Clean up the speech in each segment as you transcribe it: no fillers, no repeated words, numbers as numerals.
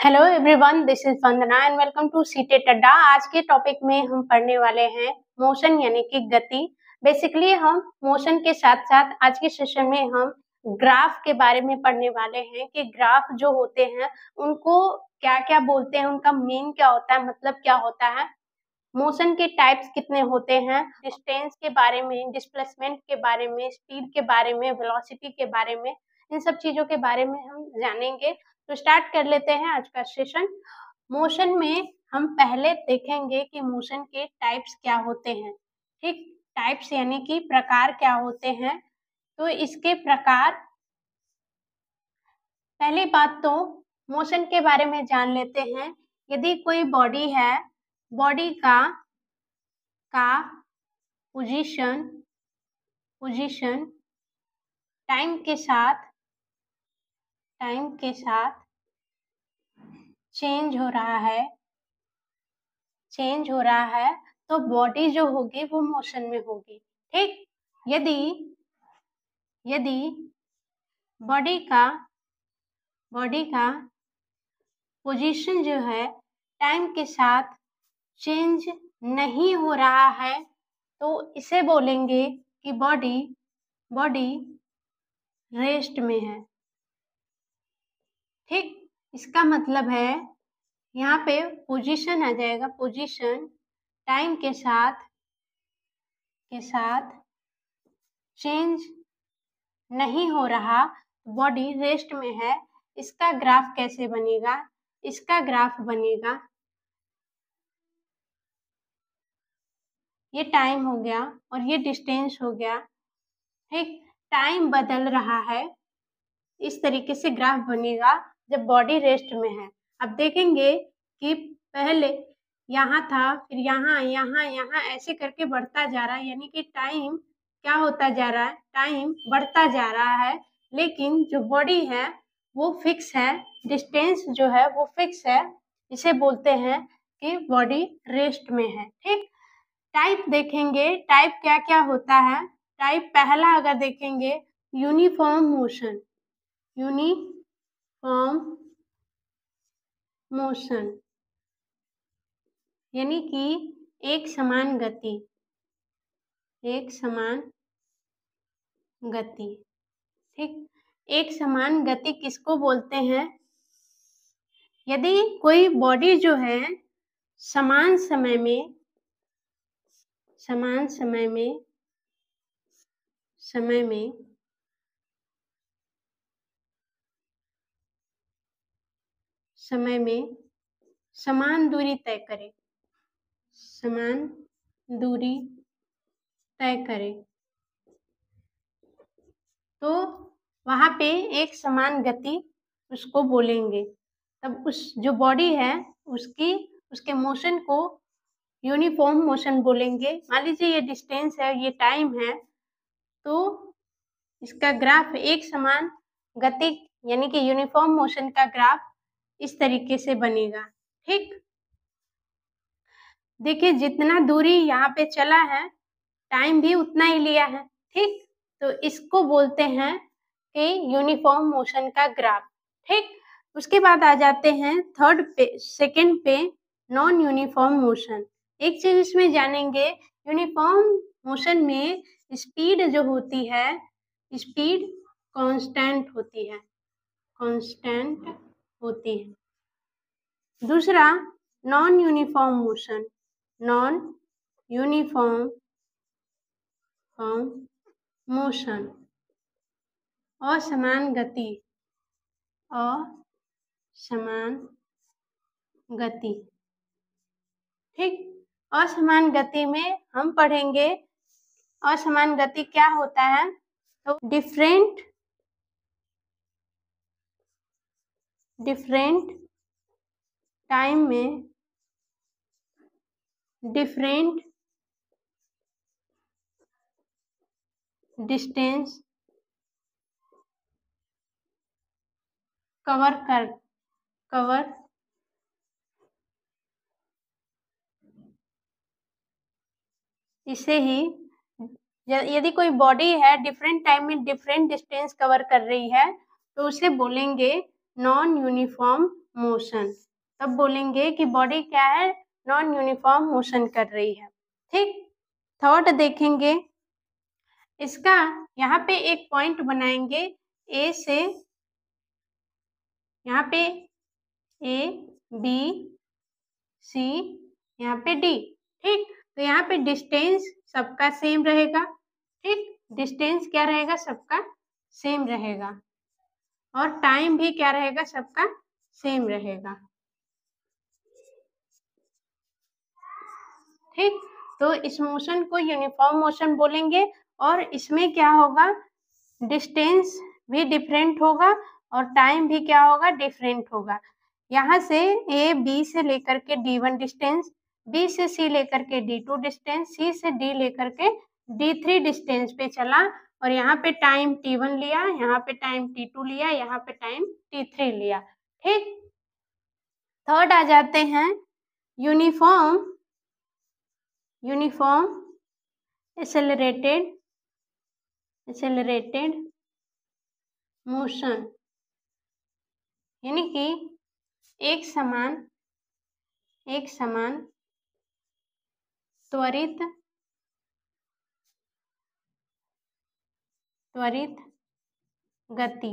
Hello everyone, this is Vandana and welcome to CTET Adda. आज के topic में हम पढ़ने वाले हैं मोशन यानी कि गति। बेसिकली हम मोशन के साथ साथ आज के सेशन में हम ग्राफ के बारे में पढ़ने वाले हैं कि ग्राफ जो होते हैं उनको क्या क्या बोलते हैं, उनका मीन क्या होता है, मतलब क्या होता है, मोशन के टाइप्स कितने होते हैं, डिस्टेंस के बारे में, डिस्प्लेसमेंट के बारे में, स्पीड के बारे में, वेलोसिटी के बारे में, इन सब चीजों के बारे में हम जानेंगे। तो स्टार्ट कर लेते हैं आज का सेशन। मोशन में हम पहले देखेंगे कि मोशन के टाइप्स क्या होते हैं। ठीक, टाइप्स यानी कि प्रकार क्या होते हैं। तो इसके प्रकार, पहली बात तो मोशन के बारे में जान लेते हैं। यदि कोई बॉडी है, बॉडी का पोजीशन टाइम के साथ चेंज हो रहा है तो बॉडी जो होगी वो मोशन में होगी। ठीक, यदि बॉडी का पोजीशन जो है टाइम के साथ चेंज नहीं हो रहा है तो इसे बोलेंगे कि बॉडी रेस्ट में है। ठीक, इसका मतलब है यहाँ पे पोजीशन आ जाएगा, पोजीशन टाइम के साथ चेंज नहीं हो रहा, बॉडी रेस्ट में है। इसका ग्राफ कैसे बनेगा? इसका ग्राफ बनेगा, ये टाइम हो गया और ये डिस्टेंस हो गया। ठीक, टाइम बदल रहा है, इस तरीके से ग्राफ बनेगा जब बॉडी रेस्ट में है। अब देखेंगे कि पहले यहाँ था, फिर यहाँ ऐसे करके बढ़ता जा रहा है, यानी कि टाइम क्या होता जा रहा है, टाइम बढ़ता जा रहा है। लेकिन जो बॉडी है वो फिक्स है, डिस्टेंस जो है वो फिक्स है। इसे बोलते हैं कि बॉडी रेस्ट में है। ठीक, टाइप देखेंगे, टाइप क्या क्या होता है। टाइप पहला अगर देखेंगे, यूनिफॉर्म मोशन यानी कि एक समान गति। ठीक, एक समान गति किसको बोलते हैं? यदि कोई बॉडी जो है समान समय में समान दूरी तय करे तो वहां पे एक समान गति उसको बोलेंगे। तब उस जो बॉडी है उसके मोशन को यूनिफॉर्म मोशन बोलेंगे। मान लीजिए ये डिस्टेंस है, ये टाइम है, तो इसका ग्राफ एक समान गति यानी कि यूनिफॉर्म मोशन का ग्राफ इस तरीके से बनेगा। ठीक, देखिए जितना दूरी यहाँ पे चला है टाइम भी उतना ही लिया है। ठीक, तो इसको बोलते हैं कि यूनिफॉर्म मोशन का ग्राफ। ठीक, उसके बाद आ जाते हैं सेकंड पे नॉन यूनिफॉर्म मोशन। एक चीज इसमें जानेंगे, यूनिफॉर्म मोशन में स्पीड जो होती है, स्पीड कांस्टेंट होती है। दूसरा, नॉन यूनिफॉर्म मोशन असमान गति। ठीक, असमान गति में हम पढ़ेंगे असमान गति क्या होता है। तो डिफरेंट टाइम में डिफरेंट डिस्टेंस कवर इसे ही, यदि कोई बॉडी है डिफरेंट टाइम में डिफरेंट डिस्टेंस कवर कर रही है तो उसे बोलेंगे नॉन यूनिफॉर्म मोशन। तब बोलेंगे कि बॉडी क्या है, नॉन यूनिफॉर्म मोशन कर रही है। ठीक, थर्ड देखेंगे, इसका यहाँ पे एक पॉइंट बनाएंगे ए से, यहाँ पे ए बी सी, यहाँ पे डी। ठीक, तो यहाँ पे डिस्टेंस सबका सेम रहेगा। ठीक, डिस्टेंस क्या रहेगा, सबका सेम रहेगा, और टाइम भी क्या रहेगा, सबका सेम रहेगा। ठीक, तो इस मोशन को यूनिफॉर्म मोशन बोलेंगे, और इसमें क्या होगा, डिस्टेंस भी डिफरेंट होगा और टाइम भी क्या होगा, डिफरेंट होगा। यहाँ से ए बी से लेकर के D1 डिस्टेंस, बी से सी लेकर के D2 डिस्टेंस, सी से डी लेकर के D3 डिस्टेंस पे चला, और यहाँ पे टाइम T1 लिया, यहाँ पे टाइम T2 लिया, यहाँ पे टाइम T3 लिया। ठीक, थर्ड आ जाते हैं यूनिफॉर्म एक्सेलरेटेड मोशन, यानी कि एक समान त्वरित गति।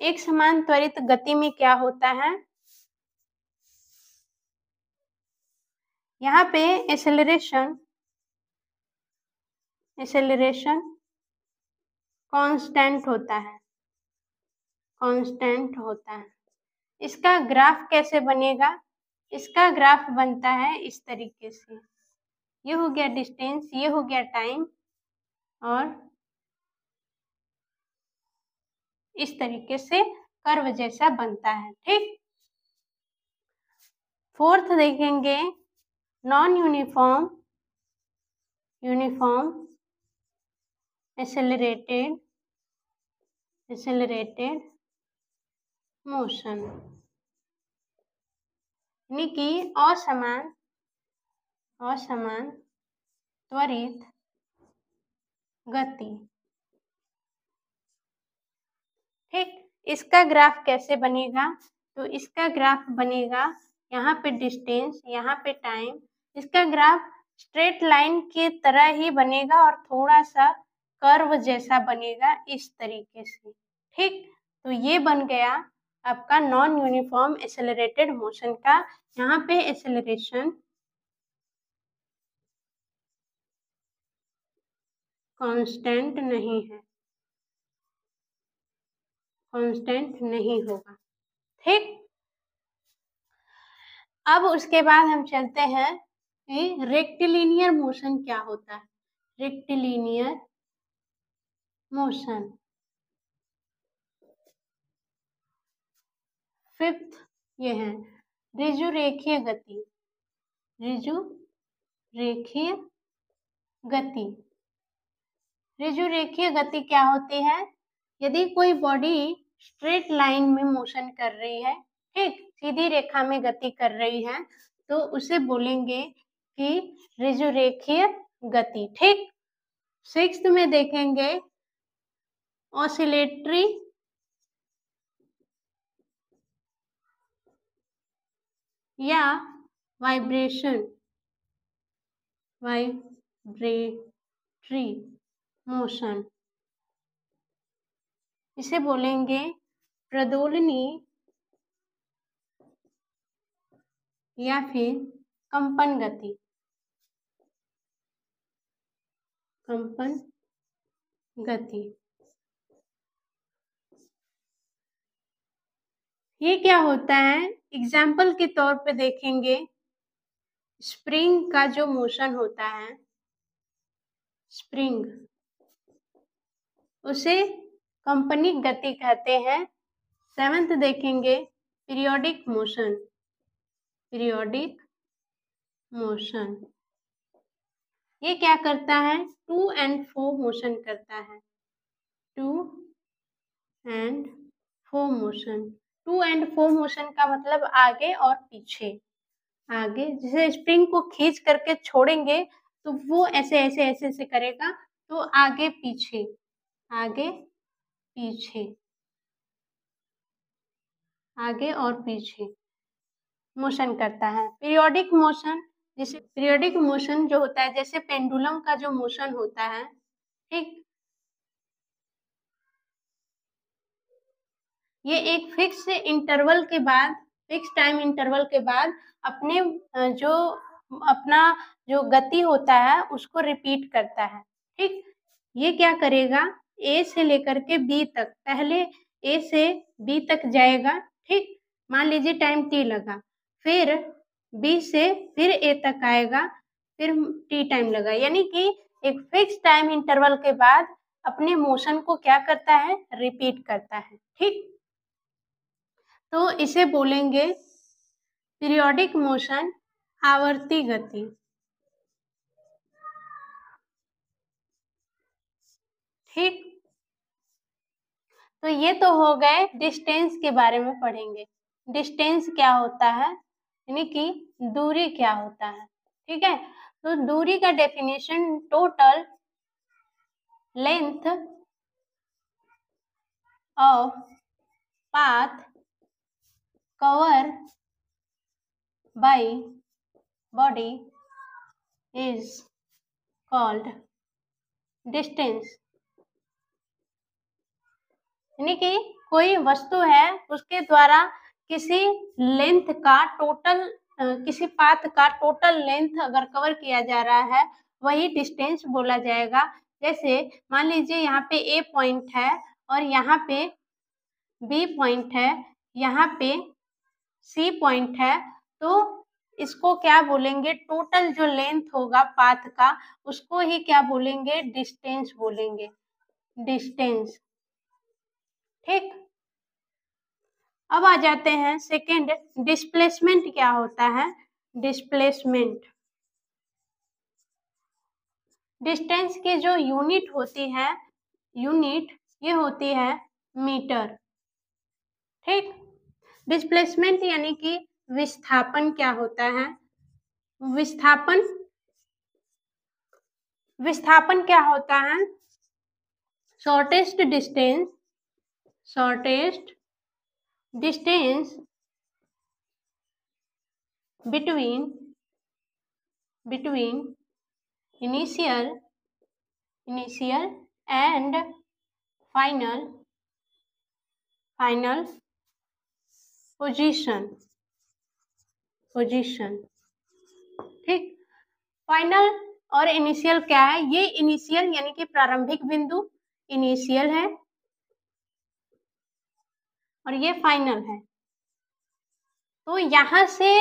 एक समान त्वरित गति में क्या होता है, यहाँ पे एक्सेलरेशन कांस्टेंट होता है। इसका ग्राफ कैसे बनेगा, इसका ग्राफ बनता है इस तरीके से, ये हो गया डिस्टेंस, ये हो गया टाइम, और इस तरीके से कर्व जैसा बनता है। ठीक, फोर्थ देखेंगे नॉन यूनिफॉर्म एक्सेलरेटेड मोशन, यानी कि असमान त्वरित गति। ठीक, इसका ग्राफ कैसे बनेगा, तो इसका ग्राफ बनेगा, यहाँ पे डिस्टेंस, यहाँ पे टाइम, इसका ग्राफ स्ट्रेट लाइन की तरह ही बनेगा और थोड़ा सा कर्व जैसा बनेगा इस तरीके से। ठीक, तो ये बन गया आपका नॉन यूनिफॉर्म एक्सेलरेटेड मोशन का। यहाँ पे एक्सेलरेशन कांस्टेंट नहीं होगा। ठीक, अब उसके बाद हम चलते हैं कि रेक्टिलिनियर मोशन क्या होता है। रेक्टिलिनियर मोशन, फिफ्थ ये है ऋजुरेखीय गति। ऋजुरेखीय गति क्या होती है, यदि कोई बॉडी स्ट्रेट लाइन में मोशन कर रही है, ठीक, सीधी रेखा में गति कर रही है, तो उसे बोलेंगे कि ऋजुरेखीय गति। ठीक, सिक्स्थ में देखेंगे ऑसिलेटरी या वाइब्रेटरी मोशन, इसे बोलेंगे प्रदोलनी या फिर कंपन गति। ये क्या होता है, एग्जाम्पल के तौर पे देखेंगे, स्प्रिंग का जो मोशन होता है, स्प्रिंग, उसे कंपनिक गति कहते हैं। सेवेंथ देखेंगे पीरियोडिक मोशन, ये क्या करता है, टू एंड फ्रो मोशन करता है, टू एंड फ्रो मोशन का मतलब आगे और पीछे। आगे, जैसे स्प्रिंग को खींच करके छोड़ेंगे तो वो ऐसे करेगा, तो आगे पीछे आगे और पीछे मोशन करता है। पीरियोडिक मोशन, जैसे पीरियोडिक मोशन जो होता है, जैसे पेंडुलम का जो मोशन होता है, ठीक, ये एक फिक्स इंटरवल के बाद, फिक्स टाइम इंटरवल के बाद अपने जो अपना जो गति होता है उसको रिपीट करता है, ठीक। ये क्या करेगा, ए से लेकर के बी तक, पहले ए से बी तक जाएगा, ठीक, मान लीजिए टाइम टी लगा, फिर बी से फिर ए तक आएगा, फिर टी टाइम लगा, यानी कि एक फिक्स टाइम इंटरवल के बाद अपने मोशन को क्या करता है, रिपीट करता है, ठीक। तो इसे बोलेंगे पीरियोडिक मोशन, आवर्ती गति, ठीक। तो ये तो हो गए डिस्टेंस के बारे में पढ़ेंगे। डिस्टेंस क्या होता है, यानी कि दूरी क्या होता है, ठीक है। तो दूरी का definition total length of path cover by body is called distance, यानी कि कोई वस्तु है उसके द्वारा किसी लेंथ का टोटल, किसी पाथ का टोटल लेंथ अगर कवर किया जा रहा है वही डिस्टेंस बोला जाएगा। जैसे मान लीजिए यहाँ पे ए पॉइंट है और यहाँ पे बी पॉइंट है, यहाँ पे सी पॉइंट है, तो इसको क्या बोलेंगे, टोटल जो लेंथ होगा पाथ का उसको ही क्या बोलेंगे, डिस्टेंस बोलेंगे, डिस्टेंस, ठीक। अब आ जाते हैं सेकेंड, डिस्प्लेसमेंट क्या होता है। डिस्प्लेसमेंट, डिस्टेंस की जो यूनिट होती है, यूनिट ये होती है मीटर, ठीक। डिस्प्लेसमेंट यानी कि विस्थापन क्या होता है, विस्थापन, विस्थापन क्या होता है, shortest distance, shortest distance between initial and final position, ठीक। फाइनल और इनिशियल क्या है, ये इनिशियल यानी कि प्रारंभिक बिंदु इनिशियल है और ये फाइनल है। तो यहाँ से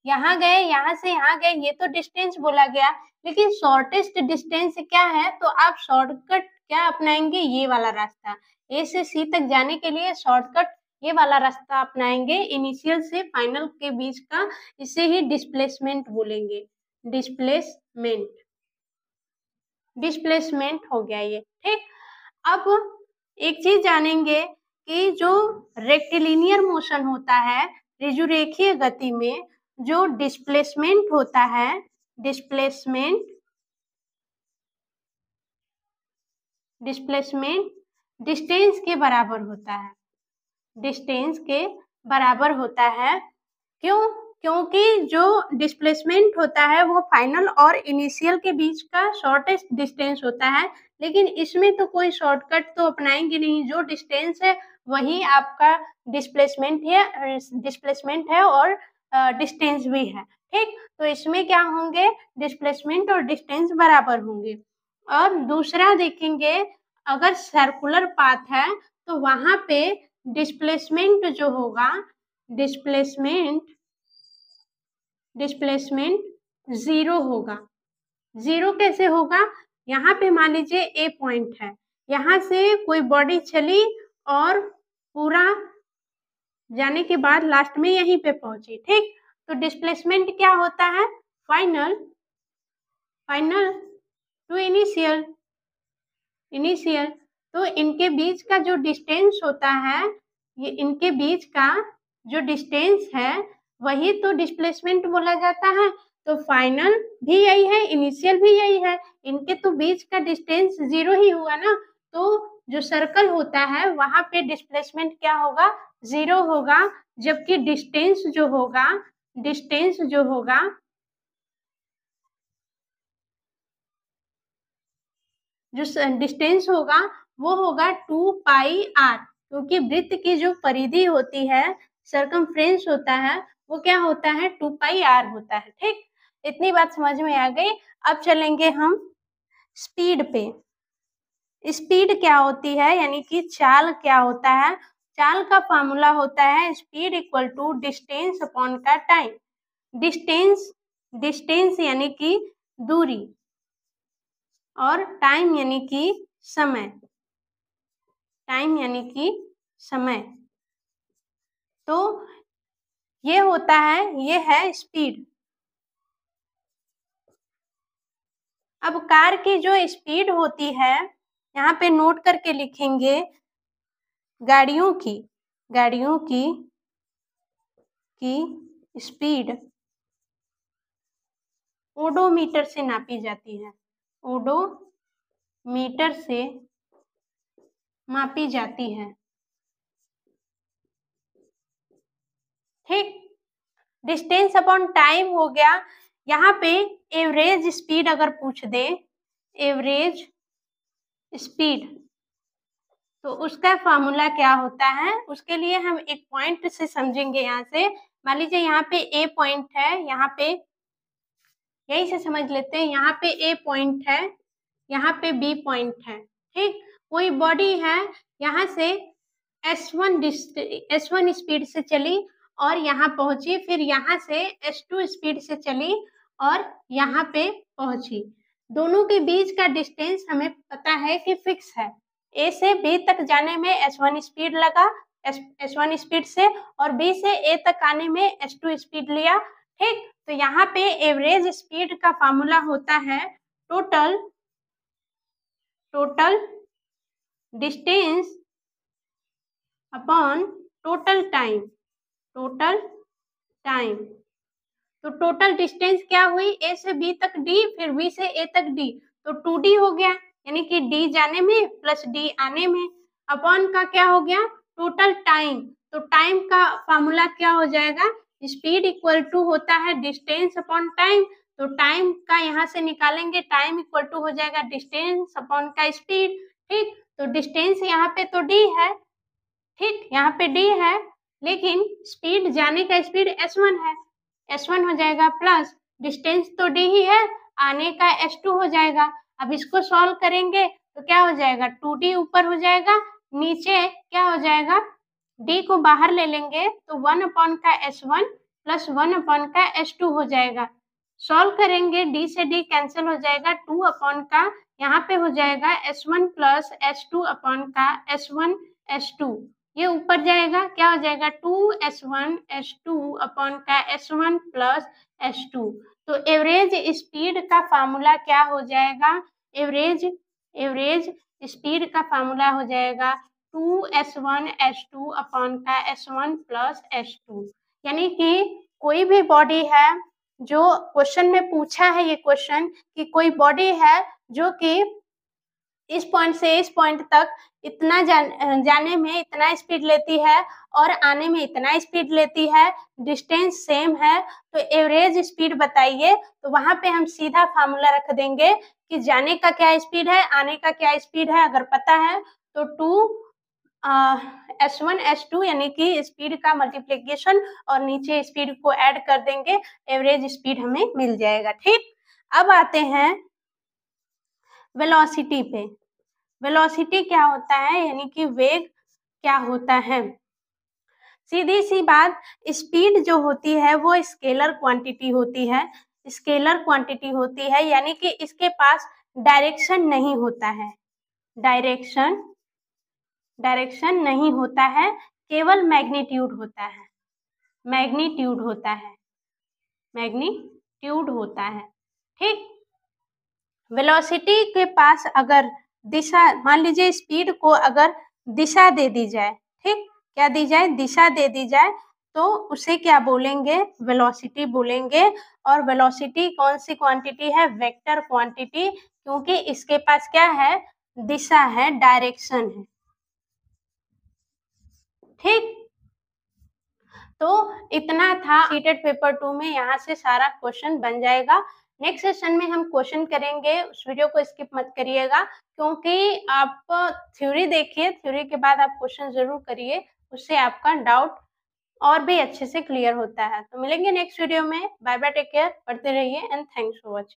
यहाँ गए, यहाँ से यहाँ गए, ये तो डिस्टेंस बोला गया, लेकिन शॉर्टेस्ट डिस्टेंस क्या है, तो आप शॉर्टकट क्या अपनाएंगे, ये वाला रास्ता, ए से सी तक जाने के लिए शॉर्टकट ये वाला रास्ता अपनाएंगे, इनिशियल से फाइनल के बीच का, इसे ही डिस्प्लेसमेंट बोलेंगे, डिस्प्लेसमेंट, डिस्प्लेसमेंट हो गया ये, ठीक। अब एक चीज जानेंगे कि जो रेक्टिलिनियर मोशन होता है, ऋजुरेखीय गति में जो डिस्प्लेसमेंट होता है, डिस्प्लेसमेंट डिस्टेंस के बराबर होता है, डिस्टेंस के बराबर होता है। क्यों, क्योंकि जो डिस्प्लेसमेंट होता है वो फाइनल और इनिशियल के बीच का शॉर्टेस्ट डिस्टेंस होता है, लेकिन इसमें तो कोई शॉर्टकट तो अपनाएंगे नहीं, जो डिस्टेंस है वही आपका डिस्प्लेसमेंट है और डिस्टेंस भी है, ठीक। तो इसमें क्या होंगे, डिस्प्लेसमेंट और डिस्टेंस बराबर होंगे। और दूसरा देखेंगे, अगर सर्कुलर पाथ है तो वहां पे डिस्प्लेसमेंट जो होगा, डिस्प्लेसमेंट जीरो होगा। जीरो कैसे होगा, यहाँ पे मान लीजिए ए पॉइंट है, यहाँ से कोई बॉडी चली और पूरा जाने के बाद लास्ट में यहीं पे पहुंची, ठीक। तो डिस्प्लेसमेंट क्या होता है, फाइनल टू इनिशियल, तो इनके बीच का जो डिस्टेंस होता है, ये इनके बीच का जो डिस्टेंस है वही तो डिस्प्लेसमेंट बोला जाता है। तो फाइनल भी यही है, इनिशियल भी यही है, इनके तो बीच का डिस्टेंस जीरो ही हुआ ना, तो जो सर्कल होता है वहां पे डिस्प्लेसमेंट क्या होगा, 0 होगा, जबकि डिस्टेंस जो होगा जो डिस्टेंस होगा वो होगा 2 पाई आर, क्योंकि वृत्त की जो परिधि होती है, सर्कमफ्रेंस होता है, वो क्या होता है, 2 पाई आर होता है। ठीक, इतनी बात समझ में आ गई। अब चलेंगे हम स्पीड पे। स्पीड क्या होती है, यानी कि चाल क्या होता है। चाल का फॉर्मूला होता है speed equal to distance upon का टाइम। डिस्टेंस यानी कि दूरी, और टाइम यानी कि समय। तो ये होता है, ये है स्पीड। अब कार की जो स्पीड होती है, यहाँ पे नोट करके लिखेंगे, गाड़ियों की स्पीड ओडोमीटर से नापी जाती है, ओडोमीटर से मापी जाती है। ठीक, डिस्टेंस अपॉन टाइम हो गया। यहाँ पे एवरेज स्पीड अगर पूछ दे, एवरेज स्पीड, तो उसका फॉर्मूला क्या होता है, उसके लिए हम एक पॉइंट से समझेंगे। यहाँ से मान लीजिए यहाँ पे ए पॉइंट है, यहाँ पे यही से समझ लेते हैं, यहाँ पे ए पॉइंट है, यहाँ पे बी पॉइंट है। ठीक, कोई बॉडी है, यहाँ से S1 स्पीड से चली और यहाँ पहुंची, फिर यहाँ से S2 स्पीड से चली और यहाँ पे पहुंची। दोनों के बीच का डिस्टेंस हमें पता है कि फिक्स है। ए से बी तक जाने में S1 स्पीड लगा, S1 स्पीड से, और बी से ए तक आने में S2 स्पीड लिया। ठीक, तो यहाँ पे एवरेज स्पीड का फॉर्मूला होता है total distance upon total time. तो टोटल डिस्टेंस क्या हुई, ए से बी तक डी, फिर बी से ए तक डी, तो 2D हो गया, यानी कि डी जाने में प्लस डी आने में, अपॉन का क्या हो गया, टोटल टाइम। तो टाइम का फॉर्मूला क्या हो जाएगा, स्पीड इक्वल टू होता है डिस्टेंस अपॉन टाइम। तो टाइम का यहाँ से निकालेंगे, टाइम इक्वल टू हो जाएगा डिस्टेंस अपॉन का स्पीड। ठीक, तो डिस्टेंस यहाँ पे तो डी है, ठीक, यहाँ पे डी है, लेकिन स्पीड जाने का स्पीड S1 है, S1 हो जाएगा प्लस डिस्टेंस तो डी ही है, आने का S2 हो जाएगा। अब इसको सॉल्व करेंगे तो क्या हो जाएगा, 2D ऊपर हो जाएगा, नीचे क्या हो जाएगा, D को बाहर ले लेंगे तो 1 अपॉन का S1 प्लस 1 अपॉन का S2 हो जाएगा। सॉल्व करेंगे, D से D कैंसिल हो जाएगा, 2 अपॉन का यहाँ पे हो जाएगा S1 प्लस S2 अपॉन का S1 S2, ये ऊपर जाएगा, क्या हो जाएगा, 2S1 S2 अपॉन का S1 प्लस S2। तो एवरेज स्पीड का फार्मूला क्या हो जाएगा, एवरेज स्पीड का फार्मूला हो जाएगा 2S1 S2 अपॉन का S1 प्लस S2। यानी कि कोई भी बॉडी है, जो क्वेश्चन में पूछा है ये क्वेश्चन, कि कोई बॉडी है जो कि इस पॉइंट से इस पॉइंट तक इतना जाने में इतना स्पीड लेती है और आने में इतना स्पीड लेती है, डिस्टेंस सेम है, तो एवरेज स्पीड बताइए। तो वहां पे हम सीधा फार्मूला रख देंगे कि जाने का क्या स्पीड है, आने का क्या स्पीड है, अगर पता है तो 2S1 S2 यानी कि स्पीड का मल्टीप्लिकेशन और नीचे स्पीड को ऐड कर देंगे, एवरेज स्पीड हमें मिल जाएगा। ठीक, अब आते हैं वेलोसिटी पे। वेलोसिटी क्या होता है, यानी कि वेग क्या होता है। सीधी सी बात, स्पीड जो होती है वो स्केलर क्वांटिटी होती है, यानी कि इसके पास डायरेक्शन नहीं होता है, डायरेक्शन नहीं होता है, केवल मैग्नीट्यूड होता है। ठीक, वेलोसिटी के पास अगर दिशा, मान लीजिए स्पीड को अगर दिशा दे दी जाए, ठीक, क्या दी जाए, दिशा दे दी जाए, तो उसे क्या बोलेंगे, वेलोसिटी बोलेंगे। और वेलोसिटी कौन सी क्वांटिटी है, वेक्टर क्वांटिटी, क्योंकि इसके पास क्या है, दिशा है, डायरेक्शन है। ठीक, तो इतना था सीटेट पेपर 2 में, यहाँ से सारा क्वेश्चन बन जाएगा। नेक्स्ट सेशन में हम क्वेश्चन करेंगे, उस वीडियो को स्किप मत करिएगा, क्योंकि आप थ्योरी देखिए, थ्योरी के बाद आप क्वेश्चन जरूर करिए, उससे आपका डाउट और भी अच्छे से क्लियर होता है। तो मिलेंगे नेक्स्ट वीडियो में। बाय बाय, टेक केयर, पढ़ते रहिए एंड थैंक्स फॉर वॉचिंग।